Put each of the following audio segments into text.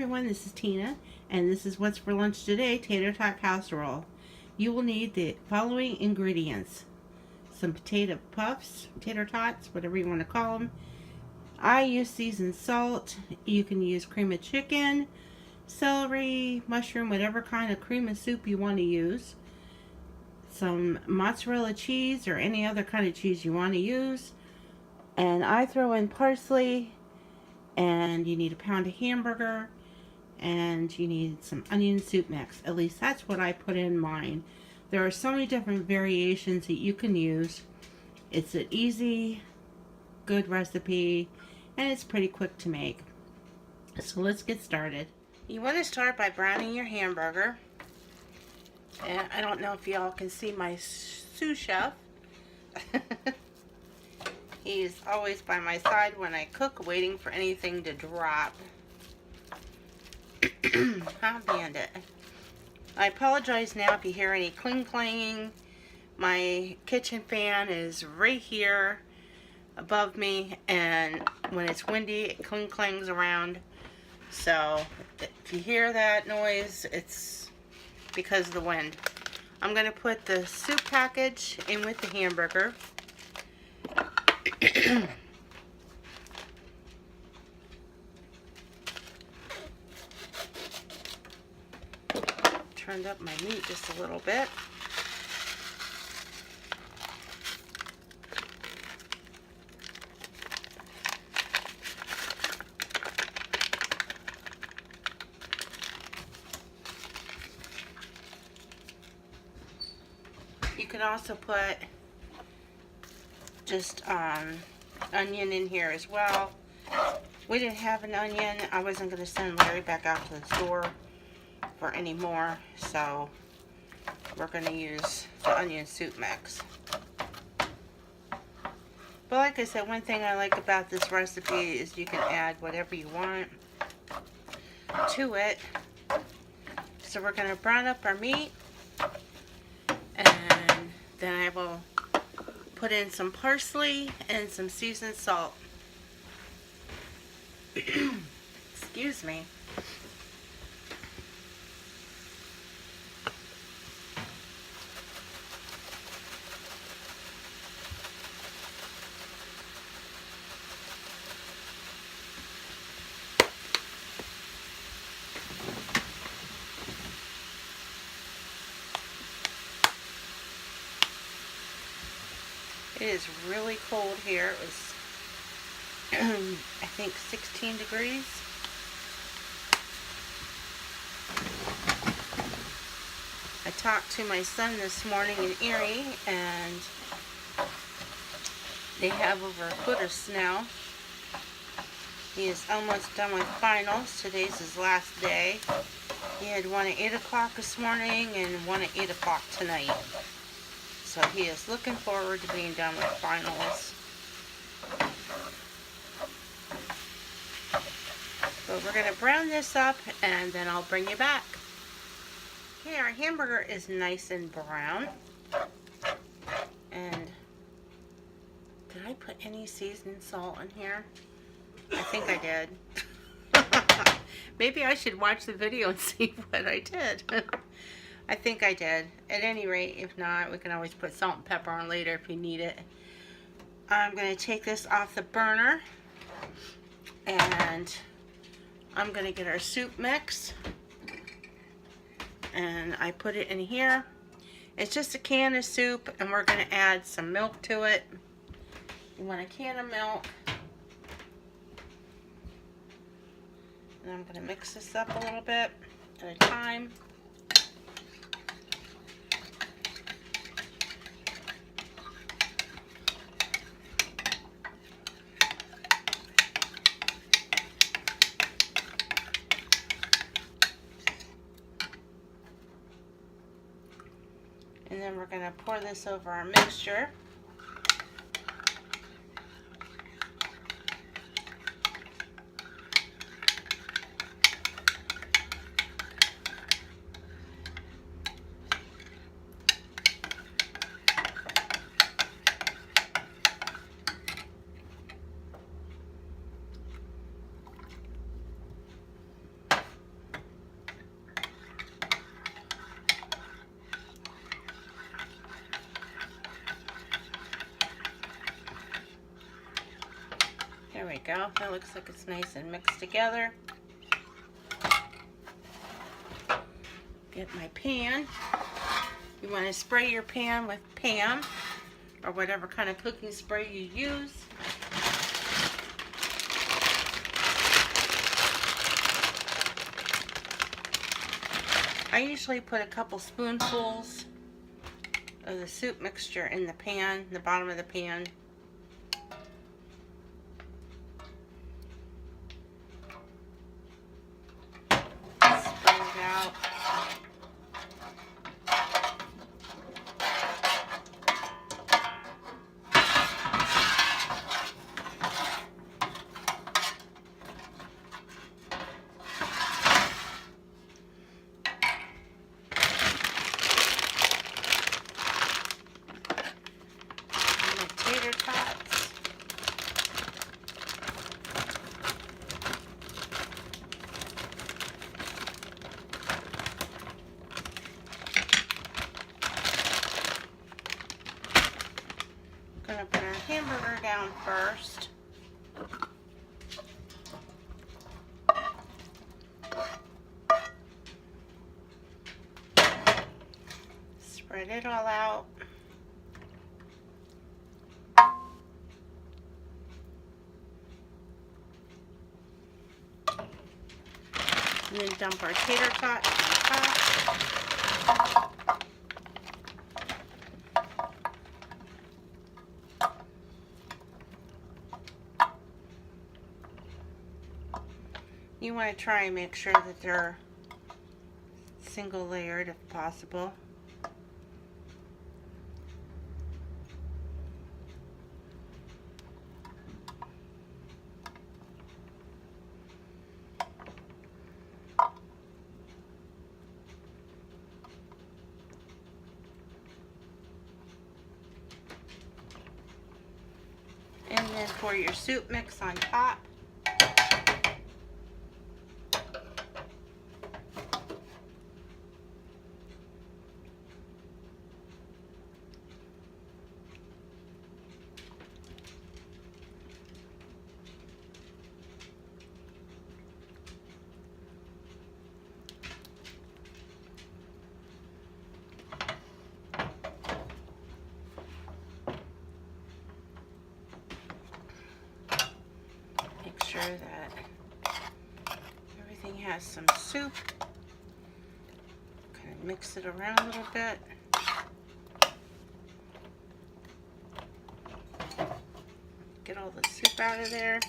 everyone, this is Tina, and this is what's for lunch today, tater tot casserole. You will need the following ingredients. Some potato puffs, tater tots, whatever you want to call them. I use seasoned salt. You can use cream of chicken, celery, mushroom, whatever kind of cream of soup you want to use. Some mozzarella cheese or any other kind of cheese you want to use. And I throw in parsley, and you need a pound of hamburger, and you need some onion soup mix. At least that's what I put in mine. There are so many different variations that you can use. It's an easy, good recipe, and it's pretty quick to make. So let's get started. You want to start by browning your hamburger. And I don't know if y'all can see my sous chef. He's always by my side when I cook, waiting for anything to drop. How bandit. I apologize now if you hear any cling-clanging. My kitchen fan is right here above me, and when it's windy, it cling-clangs around. So if you hear that noise, it's because of the wind. I'm going to put the soup package in with the hamburger. Turned up my meat just a little bit. You can also put just onion in here as well. We didn't have an onion. I wasn't going to send Larry back out to the store for any more, so we're going to use the onion soup mix. But like I said, one thing I like about this recipe is you can add whatever you want to it. So we're going to brown up our meat, and then I will put in some parsley and some seasoned salt. Excuse me. It is really cold here. It was, I think, 16 degrees. I talked to my son this morning in Erie, and they have over a foot of snow. He is almost done with finals. Today's his last day. He had one at 8 o'clock this morning and one at 8 o'clock tonight. So he is looking forward to being done with finals. But we're going to brown this up, and then I'll bring you back. Okay, our hamburger is nice and brown. And did I put any seasoned salt in here? I think I did. Maybe I should watch the video and see what I did. I think I did. At any rate, if not, we can always put salt and pepper on later if you need it. I'm going to take this off the burner, and I'm going to get our soup mix, and I put it in here. It's just a can of soup, and we're going to add some milk to it. You want a can of milk. And I'm going to mix this up a little bit at a time. And then we're going to pour this over our mixture. go. That looks like it's nice and mixed together. Get my pan. You want to spray your pan with Pam or whatever kind of cooking spray you use. I usually put a couple spoonfuls of the soup mixture in the pan, the bottom of the pan. Spread it out. Tater tots. Gonna put our hamburger down first. Spread it all out. And then dump our tater tots on top. You want to try and make sure that they're single layered if possible. And then pour your soup mix on top. Sure that everything has some soup. Kind of mix it around a little bit. Get all the soup out of there.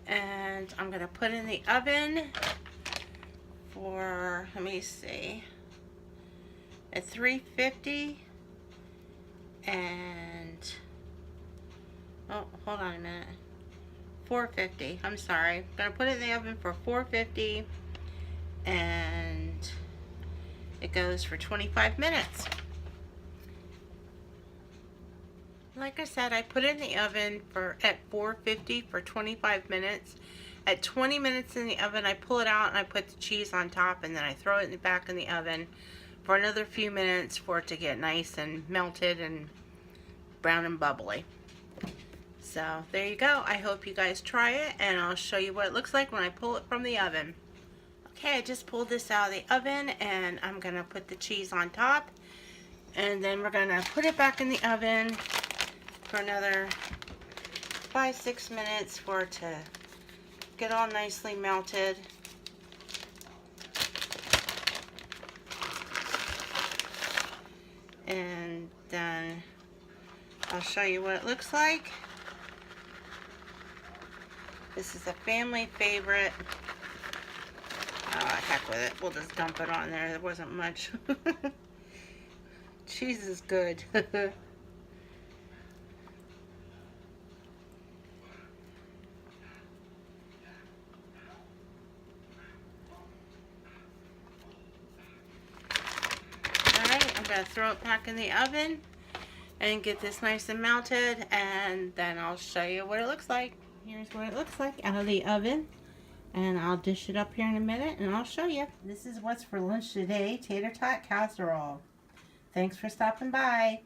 And I'm going to put in the oven for, let me see, at 350. And oh, hold on a minute, 450. I'm sorry. I'm gonna put it in the oven for 450, and it goes for 25 minutes. Like I said, I put it in the oven at 450 for 25 minutes. At 20 minutes in the oven, I pull it out and I put the cheese on top, and then I throw it back in the oven for another few minutes for it to get nice and melted and brown and bubbly. So there you go. I hope you guys try it, and I'll show you what it looks like when I pull it from the oven. Okay, I just pulled this out of the oven, and I'm gonna put the cheese on top, and then we're gonna put it back in the oven for another 5-6 minutes for it to get all nicely melted. And then I'll show you what it looks like. This is a family favorite. Oh, heck with it. We'll just dump it on there. There wasn't much. Cheese is good. I'm going to throw it back in the oven and get this nice and melted, and then I'll show you what it looks like. Here's what it looks like out of the oven, and I'll dish it up here in a minute and I'll show you. This is what's for lunch today, tater tot casserole. Thanks for stopping by.